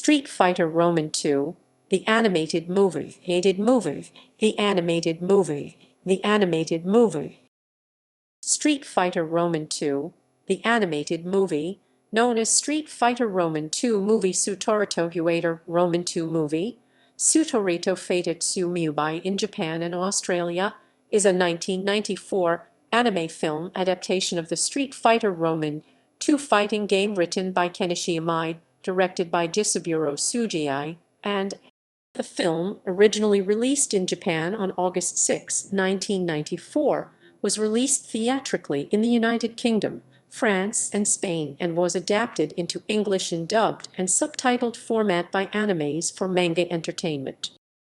Street Fighter Roman II, the animated movie, the animated movie, the animated movie. Street Fighter Roman II, the animated movie, known as Street Fighter Roman II Movie Sutorīto Faitā Roman II Movie, Sutorīto Faitā Tsū Mūbī in Japan and Australia, is a 1994 anime film adaptation of the Street Fighter Roman II fighting game written by Kenichi Imai, directed by Gisaburō Sugii, and the film, originally released in Japan on August 6, 1994, was released theatrically in the United Kingdom, France, and Spain, and was adapted into English in dubbed and subtitled format by Animaze for Manga Entertainment.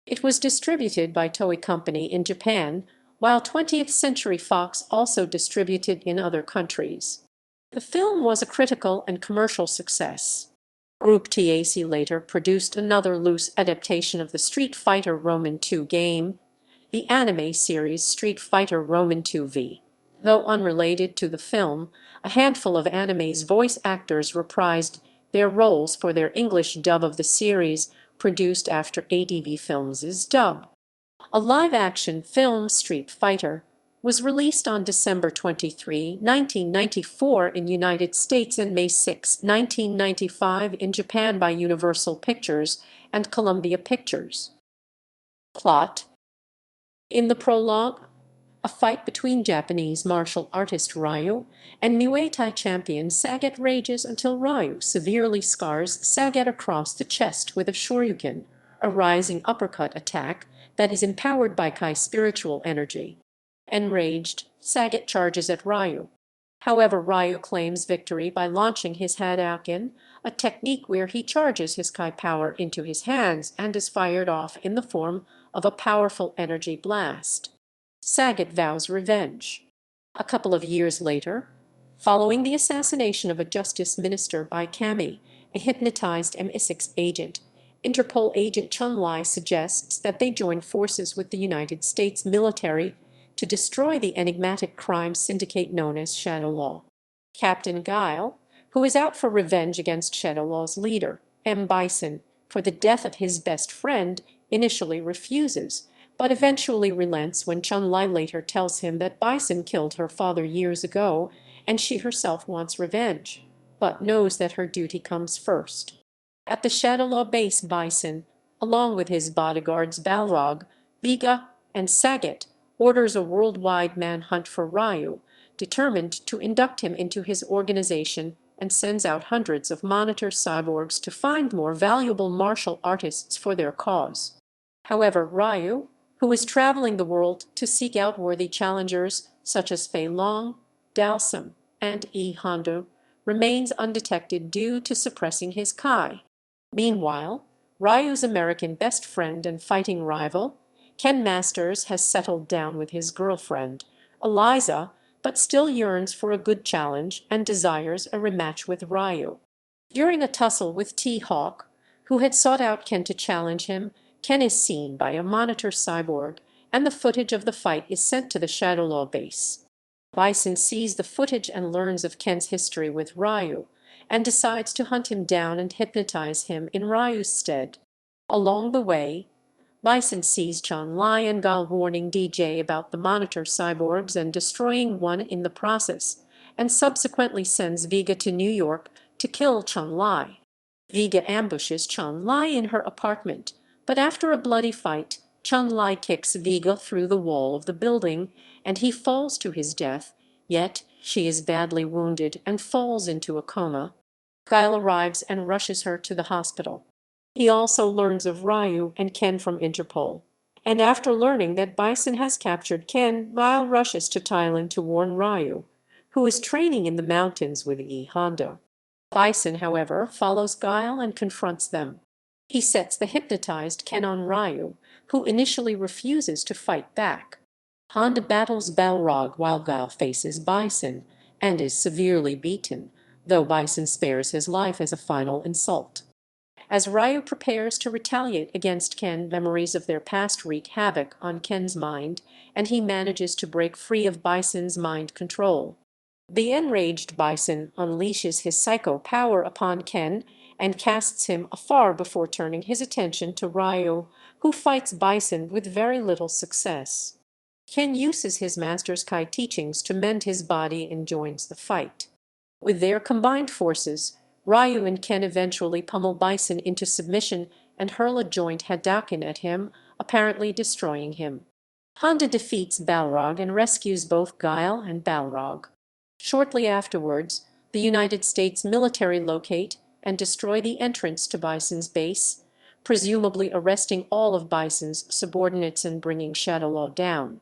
It was distributed by Toei Company in Japan, while 20th Century Fox also distributed in other countries. The film was a critical and commercial success. Group TAC later produced another loose adaptation of the Street Fighter Roman II game, the anime series Street Fighter Roman II V. Though unrelated to the film, a handful of Anime's voice actors reprised their roles for their English dub of the series, produced after ADV Films' dub. A live-action film, Street Fighter, was released on December 23, 1994 in United States and May 6, 1995 in Japan by Universal Pictures and Columbia Pictures. Plot: in the prologue, a fight between Japanese martial artist Ryu and Muay Thai champion Sagat rages until Ryu severely scars Sagat across the chest with a shoryuken, a rising uppercut attack that is empowered by Kai spiritual energy. Enraged, Sagat charges at Ryu. However, Ryu claims victory by launching his Hadouken, a technique where he charges his Kai power into his hands and is fired off in the form of a powerful energy blast. Sagat vows revenge. A couple of years later, following the assassination of a justice minister by Kami, a hypnotized MI6 agent, Interpol agent Chun-Li suggests that they join forces with the United States military to destroy the enigmatic crime syndicate known as Shadow Law. Captain Guile, who is out for revenge against Shadow Law's leader, M. Bison, for the death of his best friend, initially refuses, but eventually relents when Chun-Li later tells him that Bison killed her father years ago and she herself wants revenge, but knows that her duty comes first. At the Shadow Law base, Bison, along with his bodyguards Balrog, Vega, and Sagat, orders a worldwide manhunt for Ryu, determined to induct him into his organization, and sends out hundreds of monitor cyborgs to find more valuable martial artists for their cause. However, Ryu, who is traveling the world to seek out worthy challengers such as Fei Long, Dalsum, and E. Hondo, remains undetected due to suppressing his Kai. Meanwhile, Ryu's American best friend and fighting rival, Ken Masters, has settled down with his girlfriend, Eliza, but still yearns for a good challenge and desires a rematch with Ryu. During a tussle with T-Hawk, who had sought out Ken to challenge him, Ken is seen by a monitor cyborg, and the footage of the fight is sent to the Shadow Law base. Bison sees the footage and learns of Ken's history with Ryu, and decides to hunt him down and hypnotize him in Ryu's stead. Along the way, Bison sees Chun-Li and Guile warning DJ about the monitor cyborgs and destroying one in the process, and subsequently sends Vega to New York to kill Chun-Li. Vega ambushes Chun-Li in her apartment, but after a bloody fight, Chun-Li kicks Vega through the wall of the building, and he falls to his death, yet she is badly wounded and falls into a coma. Guile arrives and rushes her to the hospital. He also learns of Ryu and Ken from Interpol, and after learning that Bison has captured Ken, Guile rushes to Thailand to warn Ryu, who is training in the mountains with E. Honda. Bison, however, follows Guile and confronts them. He sets the hypnotized Ken on Ryu, who initially refuses to fight back. Honda battles Balrog while Guile faces Bison and is severely beaten, though Bison spares his life as a final insult. As Ryu prepares to retaliate against Ken, memories of their past wreak havoc on Ken's mind, and he manages to break free of Bison's mind control. The enraged Bison unleashes his psycho power upon Ken and casts him afar before turning his attention to Ryu, who fights Bison with very little success. Ken uses his master's Kai teachings to mend his body and joins the fight. With their combined forces, Ryu and Ken eventually pummel Bison into submission and hurl a joint Hadouken at him, apparently destroying him. Honda defeats Balrog and rescues both Guile and Balrog. Shortly afterwards, the United States military locate and destroy the entrance to Bison's base, presumably arresting all of Bison's subordinates and bringing Shadowlaw down.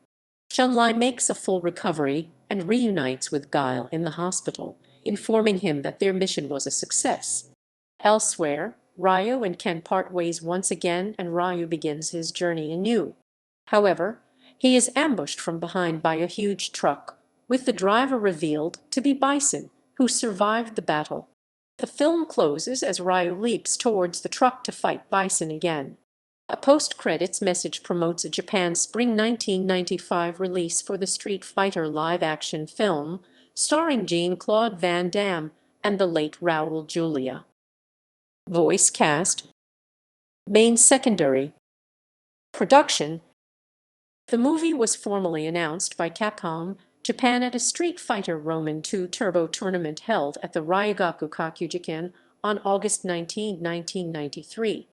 Chun-Li makes a full recovery and reunites with Guile in the hospital, informing him that their mission was a success. Elsewhere, Ryu and Ken part ways once again and Ryu begins his journey anew. However, he is ambushed from behind by a huge truck, with the driver revealed to be Bison, who survived the battle. The film closes as Ryu leaps towards the truck to fight Bison again. A post-credits message promotes a Japan Spring 1995 release for the Street Fighter live-action film, starring Jean-Claude Van Damme and the late Raul Julia. Voice cast. Main secondary. Production. The movie was formally announced by Capcom Japan at a Street Fighter Roman II Turbo tournament held at the Ryogaku Kakujiken on August 19, 1993.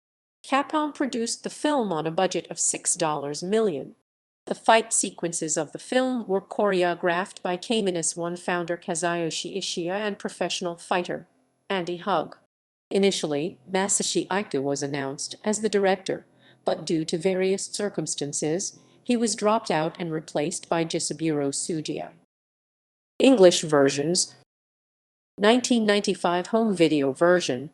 Capcom produced the film on a budget of $6 million. The fight sequences of the film were choreographed by K-1 founder Kazuyoshi Ishii and professional fighter Andy Hug. Initially, Masashi Ito was announced as the director, but due to various circumstances, he was dropped out and replaced by Gisaburō Sugii. English versions. 1995 home video version.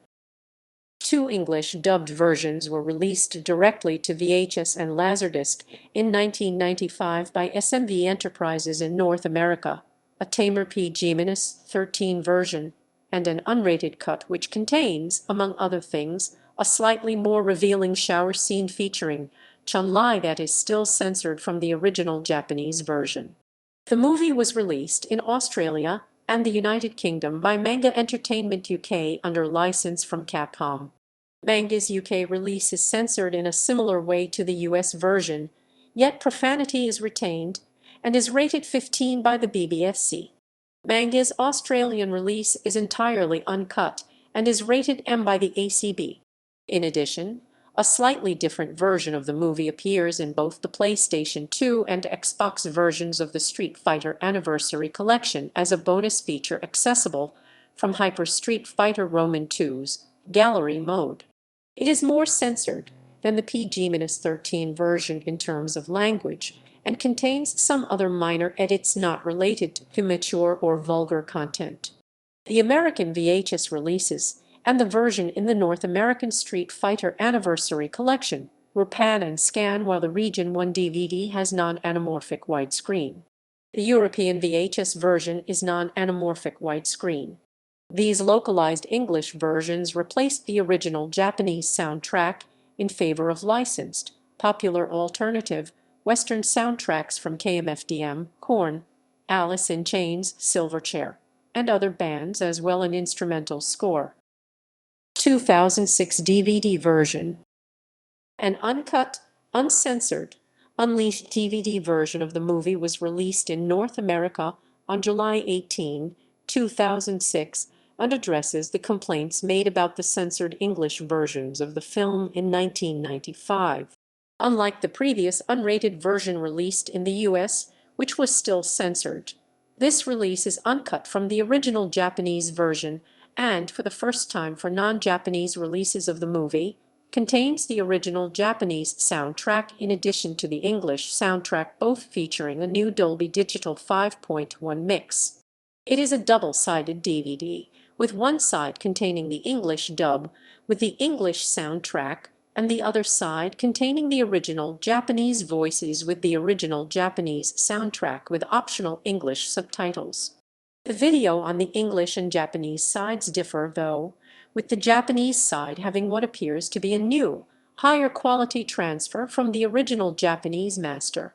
2 English dubbed versions were released directly to VHS and Laserdisc in 1995 by SMV Enterprises in North America, a tamer PG-13 version, and an unrated cut which contains, among other things, a slightly more revealing shower scene featuring Chun-Li that is still censored from the original Japanese version. The movie was released in Australia and the United Kingdom by Manga Entertainment UK under license from Capcom. Manga's UK release is censored in a similar way to the US version, yet profanity is retained and is rated 15 by the BBFC. Manga's Australian release is entirely uncut and is rated M by the ACB. In addition, a slightly different version of the movie appears in both the PlayStation 2 and Xbox versions of the Street Fighter Anniversary Collection as a bonus feature accessible from Hyper Street Fighter Roman II's Gallery mode. It is more censored than the PG-13 version in terms of language and contains some other minor edits not related to mature or vulgar content. The American VHS releases and the version in the North American Street Fighter Anniversary Collection were pan and scan, while the Region 1 DVD has non-anamorphic widescreen. The European VHS version is non-anamorphic widescreen. These localized English versions replaced the original Japanese soundtrack in favor of licensed, popular alternative, Western soundtracks from KMFDM, Korn, Alice in Chains, Silverchair, and other bands, as well as an instrumental score. 2006 DVD version. An uncut, uncensored, unleashed DVD version of the movie was released in North America on July 18, 2006, and addresses the complaints made about the censored English versions of the film in 1995. Unlike the previous unrated version released in the US, which was still censored, this release is uncut from the original Japanese version and, for the first time for non-Japanese releases of the movie, contains the original Japanese soundtrack in addition to the English soundtrack, both featuring a new Dolby Digital 5.1 mix. It is a double-sided DVD, with one side containing the English dub with the English soundtrack and the other side containing the original Japanese voices with the original Japanese soundtrack with optional English subtitles. The video on the English and Japanese sides differ, though, with the Japanese side having what appears to be a new, higher quality transfer from the original Japanese master.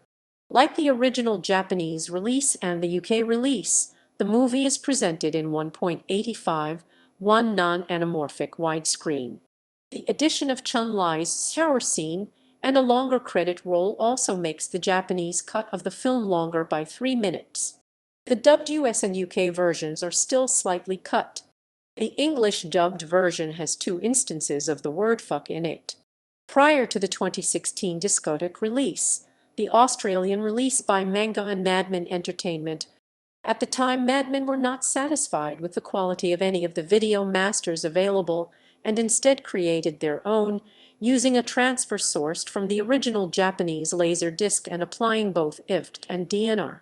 Like the original Japanese release and the UK release, the movie is presented in 1.85, one non-anamorphic widescreen. The addition of Chun-Li's shower scene and a longer credit roll also makes the Japanese cut of the film longer by 3 minutes. The dubbed US and UK versions are still slightly cut. The English dubbed version has 2 instances of the word fuck in it. Prior to the 2016 Discotek release, the Australian release by Manga and Manga Entertainment. At the time, Madmen were not satisfied with the quality of any of the video masters available and instead created their own, using a transfer sourced from the original Japanese Laserdisc and applying both IFT and DNR.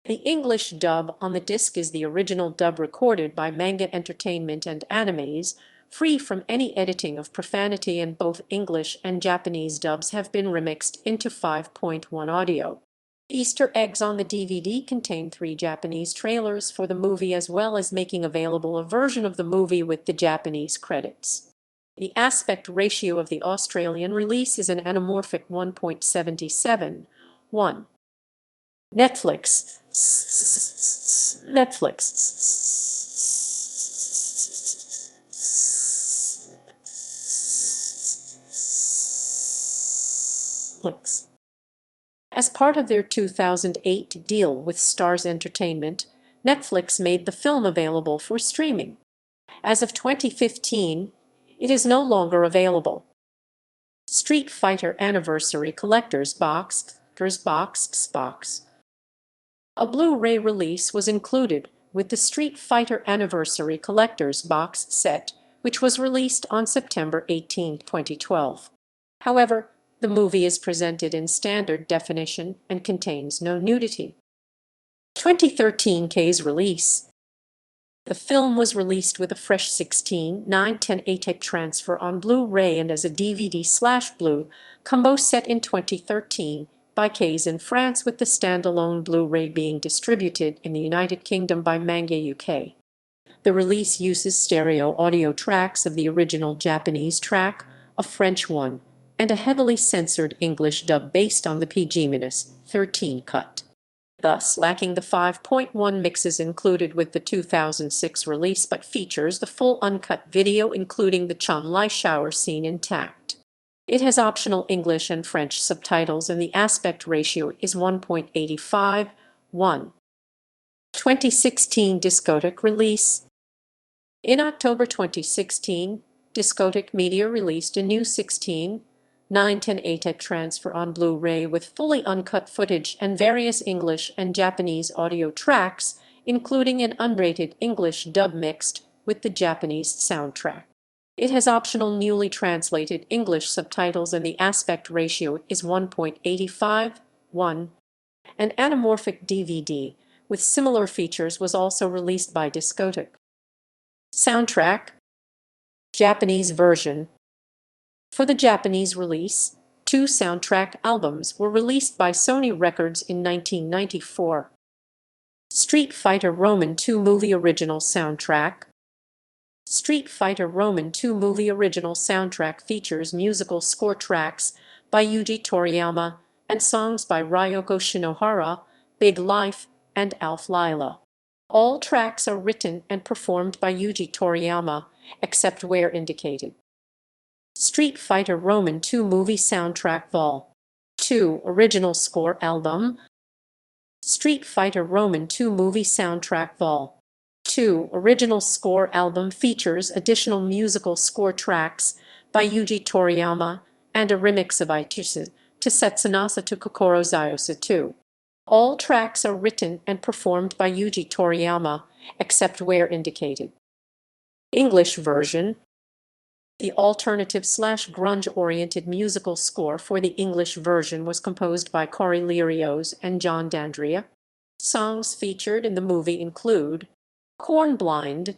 The English dub on the disc is the original dub recorded by Manga Entertainment and Animaze, free from any editing of profanity, and both English and Japanese dubs have been remixed into 5.1 audio. Easter eggs on the DVD contain 3 Japanese trailers for the movie, as well as making available a version of the movie with the Japanese credits. The aspect ratio of the Australian release is an anamorphic 1.77:1. Netflix. As part of their 2008 deal with Starz Entertainment, Netflix made the film available for streaming. As of 2015, it is no longer available. Street Fighter Anniversary Collector's Box. A Blu-ray release was included with the Street Fighter Anniversary Collector's Box set, which was released on September 18, 2012. However, the movie is presented in standard definition and contains no nudity. 2013 Kaze release. The film was released with a fresh 16:9:10 ATEC transfer on Blu-ray and as a DVD/Blu combo set in 2013 by Kaze in France, with the standalone Blu-ray being distributed in the United Kingdom by Manga UK. The release uses stereo audio tracks of the original Japanese track, a French one, and a heavily censored English dub based on the PG-13 cut, thus lacking the 5.1 mixes included with the 2006 release, but features the full uncut video including the Chun-Li shower scene intact. It has optional English and French subtitles and the aspect ratio is 1.85:1. 2016 Discotek release. In October 2016, Discotek Media released a new 16:9:10 ATEC transfer on Blu-ray with fully uncut footage and various English and Japanese audio tracks, including an unrated English dub mixed with the Japanese soundtrack. It has optional newly translated English subtitles and the aspect ratio is 1.85:1. An anamorphic DVD with similar features was also released by Discotek. Soundtrack. Japanese version. For the Japanese release, 2 soundtrack albums were released by Sony Records in 1994. Street Fighter Roman II Movie Original Soundtrack. Street Fighter Roman II Movie Original Soundtrack features musical score tracks by Yuji Toriyama and songs by Ryoko Shinohara, Big Life, and Alf Lyla. All tracks are written and performed by Yuji Toriyama, except where indicated. Street Fighter Roman II Movie Soundtrack Vol. 2 Original Score Album. Street Fighter Roman II Movie Soundtrack Vol. 2 Original Score Album features additional musical score tracks by Yuji Toriyama and a remix of Itsusu to Setsunasa to Kokoro Zyosa 2. All tracks are written and performed by Yuji Toriyama, except where indicated. English version. The alternative/grunge-oriented musical score for the English version was composed by Corey Lirios and John D'Andrea. Songs featured in the movie include Cornblind,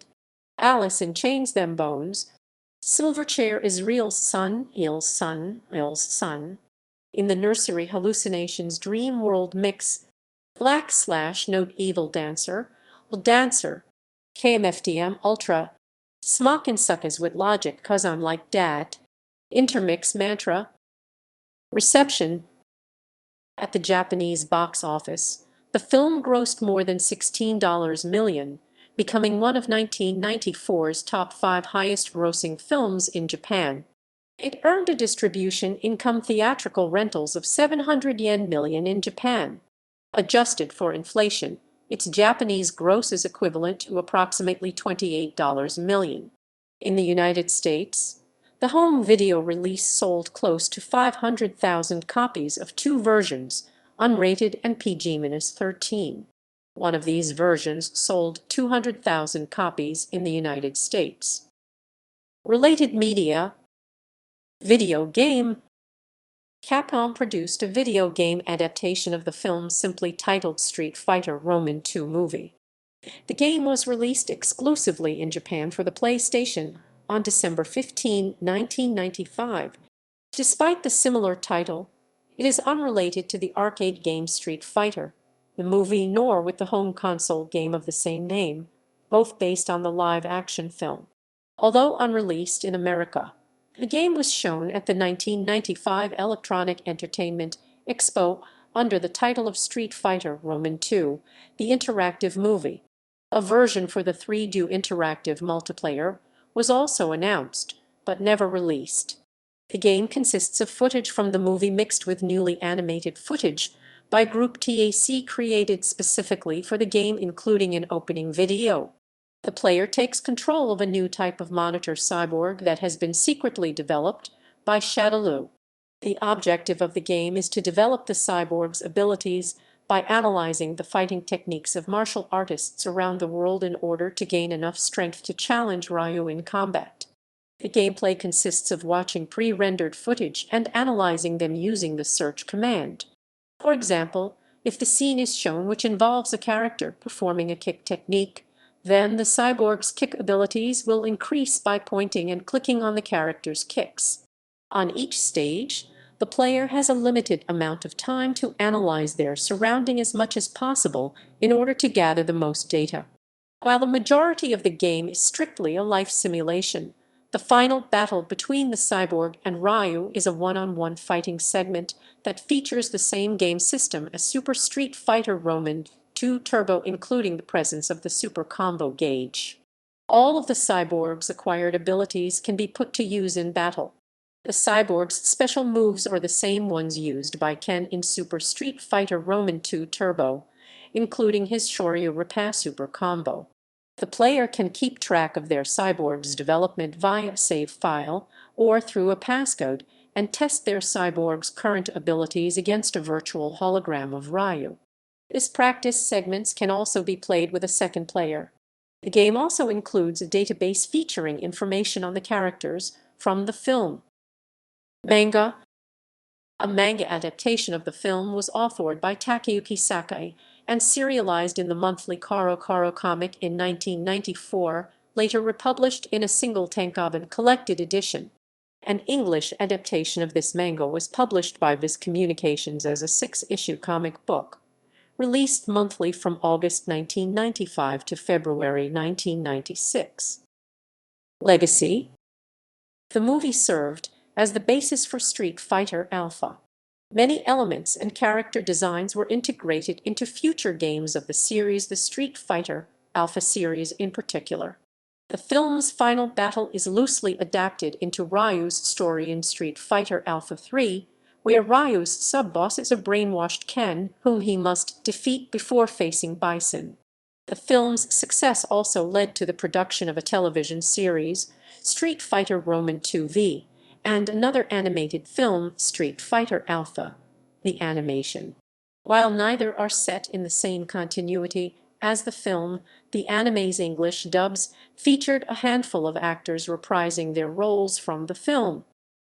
Alice in Chains Them Bones, Silverchair is Real's Son, Il's Son, In the Nursery Hallucinations Dream World Mix, Black/Note Evil Dancer, KMFDM Ultra, Smockin' Suckers with Logic 'Cause I'm Like Dat, Intermix Mantra. Reception. At the Japanese box office, the film grossed more than $16 million, becoming one of 1994's top 5 highest-grossing films in Japan. It earned a distribution income theatrical rentals of 700 million yen in Japan. Adjusted for inflation, its Japanese gross is equivalent to approximately $28 million. In the United States, the home video release sold close to 500,000 copies of two versions, unrated and PG-13. One of these versions sold 200,000 copies in the United States. Related media. Video game. Capcom produced a video game adaptation of the film simply titled Street Fighter Roman II Movie. The game was released exclusively in Japan for the PlayStation on December 15, 1995. Despite the similar title, it is unrelated to the arcade game Street Fighter, the movie, nor with the home console game of the same name, both based on the live-action film. Although unreleased in America, the game was shown at the 1995 Electronic Entertainment Expo under the title of Street Fighter Roman II, the interactive movie. A version for the 3D interactive multiplayer was also announced, but never released. The game consists of footage from the movie mixed with newly animated footage by Group TAC created specifically for the game, including an opening video. The player takes control of a new type of monitor cyborg that has been secretly developed by Shadaloo. The objective of the game is to develop the cyborg's abilities by analyzing the fighting techniques of martial artists around the world in order to gain enough strength to challenge Ryu in combat. The gameplay consists of watching pre-rendered footage and analyzing them using the search command. For example, if the scene is shown which involves a character performing a kick technique, then the cyborg's kick abilities will increase by pointing and clicking on the character's kicks. On each stage, the player has a limited amount of time to analyze their surrounding as much as possible in order to gather the most data. While the majority of the game is strictly a life simulation, the final battle between the cyborg and Ryu is a one-on-one fighting segment that features the same game system as Super Street Fighter Roman II Turbo, including the presence of the Super Combo gauge. All of the cyborg's acquired abilities can be put to use in battle. The cyborg's special moves are the same ones used by Ken in Super Street Fighter Roman II Turbo, including his Shoryu Reppa Super Combo. The player can keep track of their cyborg's development via a save file or through a passcode and test their cyborg's current abilities against a virtual hologram of Ryu. This practice segments can also be played with a second player. The game also includes a database featuring information on the characters from the film. Manga. A manga adaptation of the film was authored by Takayuki Sakai and serialized in the monthly Karo Karo comic in 1994, later republished in a single tankobon collected edition. An English adaptation of this manga was published by Viz Communications as a 6-issue comic book, released monthly from August 1995 to February 1996. Legacy. The movie served as the basis for Street Fighter Alpha. Many elements and character designs were integrated into future games of the series, the Street Fighter Alpha series in particular. The film's final battle is loosely adapted into Ryu's story in Street Fighter Alpha 3, where Ryu's sub-boss is a brainwashed Ken whom he must defeat before facing Bison. The film's success also led to the production of a television series, Street Fighter Roman II V, and another animated film, Street Fighter Alpha, the animation. While neither are set in the same continuity as the film, the Animaze English dubs featured a handful of actors reprising their roles from the film.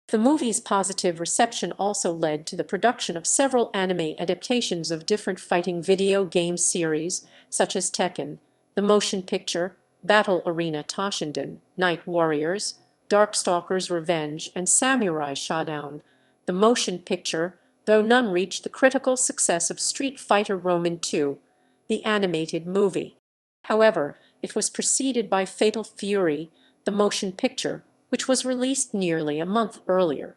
The movie's positive reception also led to the production of several anime adaptations of different fighting video game series, such as Tekken, the motion picture, Battle Arena Toshinden, Night Warriors, Darkstalkers Revenge, and Samurai Shodown. The motion picture, though none reached the critical success of Street Fighter Roman II, the animated movie. However, it was preceded by Fatal Fury, the motion picture, which was released nearly a month earlier.